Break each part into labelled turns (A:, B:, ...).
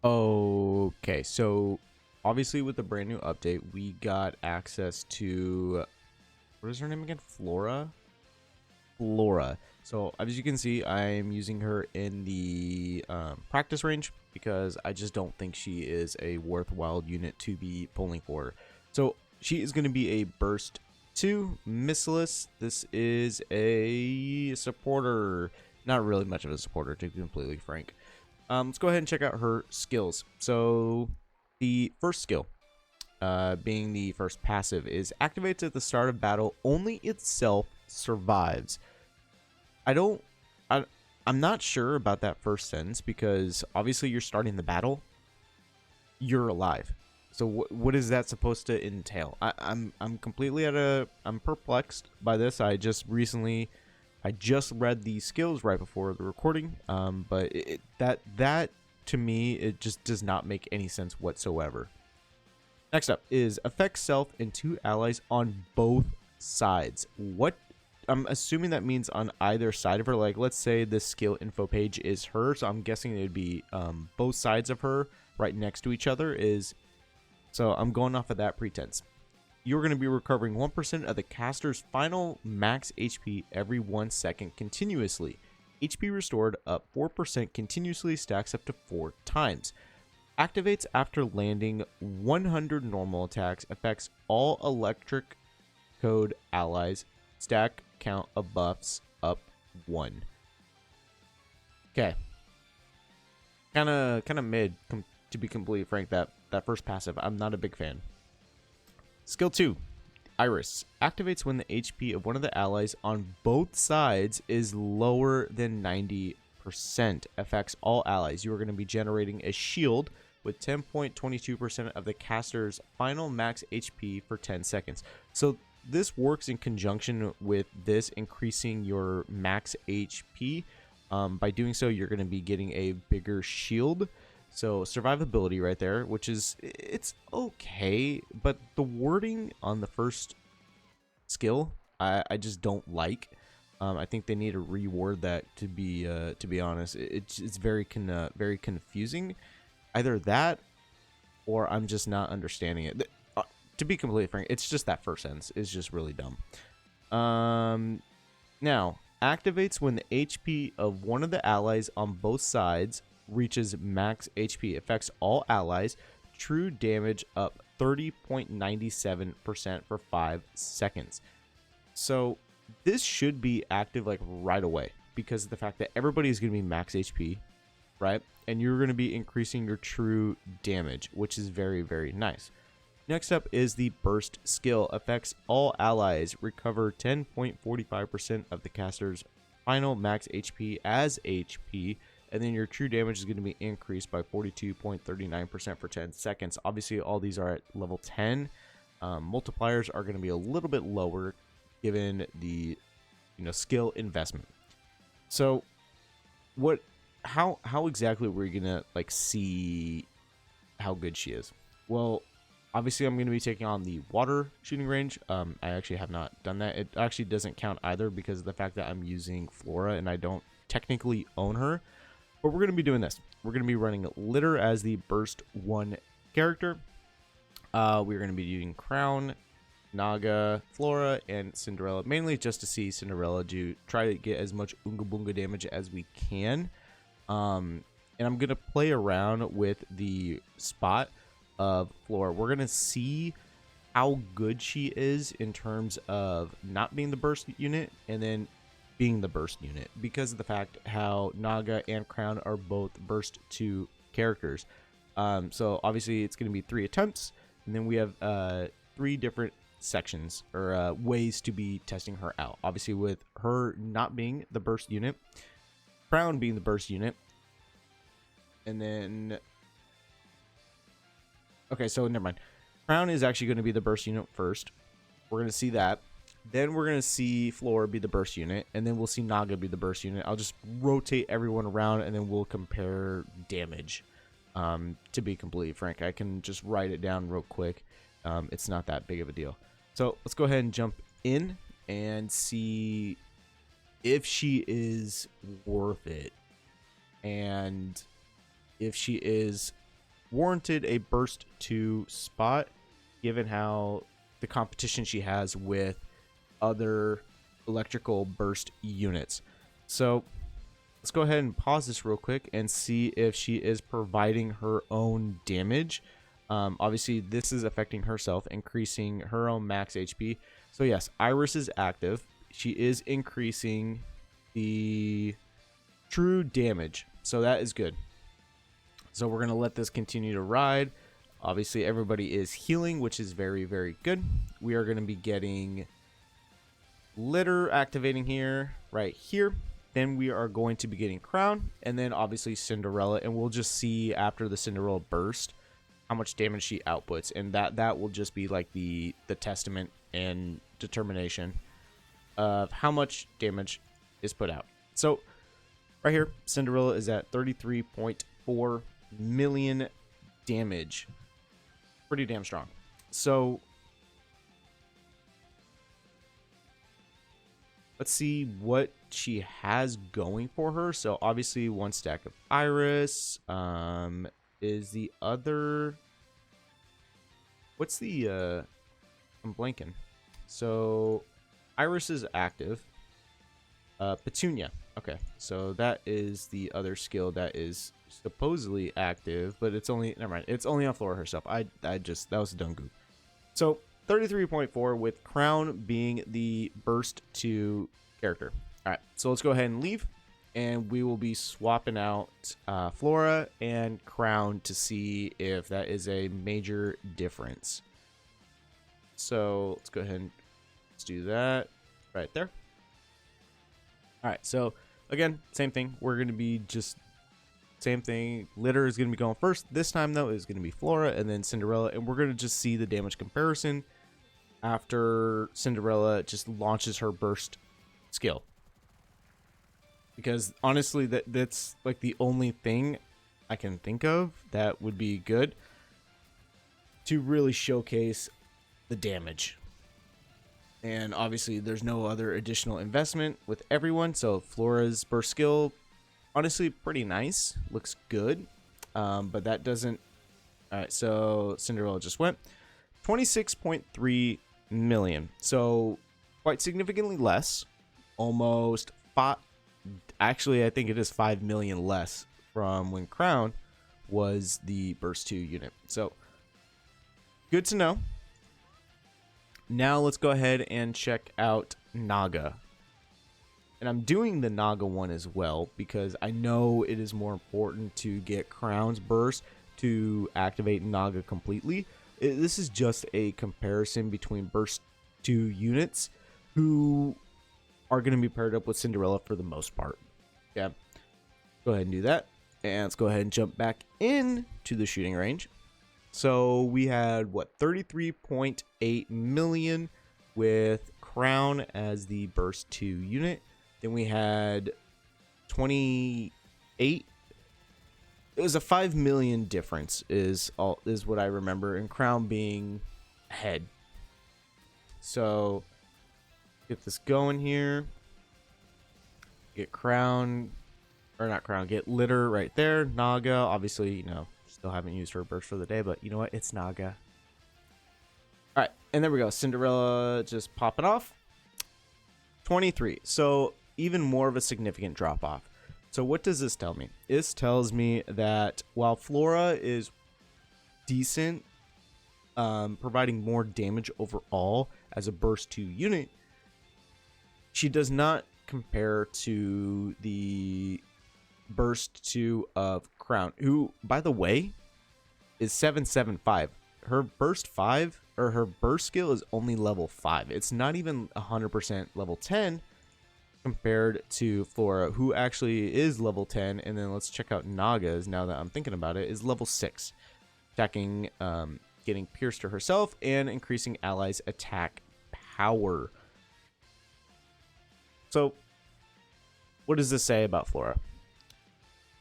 A: Okay, so obviously with the brand new update, we got access to what is her name again? Flora? Flora. So as you can see, I'm using her in the practice range because I just don't think she is a worthwhile unit to be pulling for. So she is going to be a burst 2 missiless. This is a supporter. Not really much of a supporter, to be completely frank. Let's go ahead and check out her skills. So the first skill, being the first passive, is activates at the start of battle. Only itself survives. I don't. I, I'm not sure about that first sentence because obviously you're starting the battle. You're alive. So what is that supposed to entail? I'm completely I'm perplexed by this. I just read the skills right before the recording. But that to me, it just does not make any sense whatsoever. Next up is affect self and 2 allies on both sides. What? I'm assuming that means on either side of her. Like, let's say the skill info page is her, so I'm guessing it would be both sides of her right next to each other. So I'm going off of that pretense. You're going to be recovering 1% of the caster's final max HP every 1 second continuously. HP restored up 4% continuously stacks up to 4 times. Activates after landing 100 normal attacks. Affects all electric code allies. Stack count of buffs up 1. Okay. Kind of mid, to be completely frank. That first passive, I'm not a big fan. Skill 2, Iris. Activates when the HP of one of the allies on both sides is lower than 90%. Affects all allies. You are going to be generating a shield with 10.22% of the caster's final max HP for 10 seconds. So this works in conjunction with this increasing your max HP. By doing so, you're going to be getting a bigger shield. So survivability right there, which is, it's okay, but the wording on the first skill, I just don't like. I think they need to reword that, to be honest. It's very confusing. Either that, or I'm just not understanding it. To be completely frank, it's just that first sentence is just really dumb. Now, activates when the HP of one of the allies on both sides reaches max HP. Affects all allies. True damage up 30.97% for 5 seconds. So this should be active like right away because of the fact that everybody is going to be max HP, right? And you're going to be increasing your true damage, which is very, very nice. Next up is the burst skill. Affects all allies. Recover 10.45% of the caster's final max HP as HP. And then your true damage is going to be increased by 42.39% for 10 seconds. Obviously, all these are at level 10. Multipliers are going to be a little bit lower given the skill investment. So how exactly were you going to like see how good she is? Well, obviously I'm going to be taking on the water shooting range. I actually have not done that. It actually doesn't count either because of the fact that I'm using Flora and I don't technically own her. But we're going to be doing this. We're going to be running Litter as the burst 1 character. We're going to be using Crown, Naga, Flora, and Cinderella, mainly just to see Cinderella try to get as much Oonga Boonga damage as we can. And I'm going to play around with the spot of Flora. We're going to see how good she is in terms of not being the burst unit and then being the burst unit because of the fact how Naga and Crown are both burst 2 characters. So obviously it's going to be 3 attempts, and then we have 3 different sections or ways to be testing her out. Obviously with her not being the burst unit, Crown being the burst unit, and then okay, so never mind. Crown is actually going to be the burst unit first. We're going to see that. Then we're going to see Flora be the burst unit, and then we'll see Naga be the burst unit. I'll just rotate everyone around, and then we'll compare damage. To be completely frank, I can just write it down real quick. It's not that big of a deal. So let's go ahead and jump in and see if she is worth it. And if she is warranted a burst 2 spot, given how the competition she has with other electrical burst units. So let's go ahead and pause this real quick and see if she is providing her own damage. Obviously this is affecting herself, increasing her own max HP. So yes, Iris is active. She is increasing the true damage, so that is good. So we're gonna let this continue to ride. Obviously everybody is healing, which is very, very good. We are gonna be getting litter activating here, right here. Then we are going to be getting crown, and then obviously Cinderella, and we'll just see after the Cinderella burst how much damage she outputs, and that will just be like the testament and determination of how much damage is put out. So right here, Cinderella is at 33.4 million damage. Pretty damn strong. So let's see what she has going for her. So obviously 1 stack of Iris. Is the other, what's the I'm blanking. So Iris is active. Petunia. Okay, so that is the other skill that is supposedly active, but it's only, never mind, it's only on Flora herself. I just, that was a dumb goof. So 33.4 with crown being the burst 2 character. All right, so let's go ahead and leave, and we will be swapping out Flora and crown to see if that is a major difference. So let's go ahead and let's do that right there. All right, so again, same thing. We're going to be just same thing. Litter is going to be going first. This time, though, is going to be Flora and then Cinderella, and we're going to just see the damage comparison after Cinderella just launches her burst skill. Because honestly, that's like the only thing I can think of that would be good to really showcase the damage. And obviously there's no other additional investment with everyone, so Flora's burst skill, honestly pretty nice, looks good, but that doesn't. All right, so Cinderella just went 26.3 million, so quite significantly less, almost 5. Actually, I think it is 5 million less from when crown was the burst 2 unit. So good to know. Now let's go ahead and check out Naga. And I'm doing the Naga one as well because I know it is more important to get crown's burst to activate Naga completely. This is just a comparison between burst 2 units who are going to be paired up with Cinderella for the most part. Yeah, go ahead and do that. And let's go ahead and jump back into the shooting range. So we had, what, 33.8 million with crown as the burst 2 unit. Then we had 28. It was a 5 million difference is what I remember, and crown being ahead. So get this going here. Get crown, or not crown, get litter right there. Naga, obviously, you know, still haven't used her burst for the day, but you know what? It's Naga. All right, and there we go. Cinderella just popping off. 23. So even more of a significant drop off. So what does this tell me? This tells me that while Flora is decent, providing more damage overall as a burst 2 unit, she does not compare to the burst 2 of crown, who, by the way, is 775. Her burst 5, or her burst skill, is only level 5. It's not even 100% level 10 compared to Flora, who actually is level 10. And then let's check out Naga's, now that I'm thinking about it, is level 6, attacking, getting pierced to herself and increasing allies' attack power. So what does this say about Flora?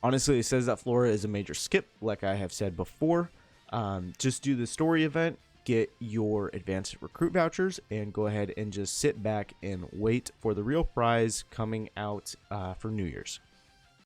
A: Honestly, it says that Flora is a major skip, like I have said before. Just do the story event, get your advanced recruit vouchers, and go ahead and just sit back and wait for the real prize coming out for New Year's.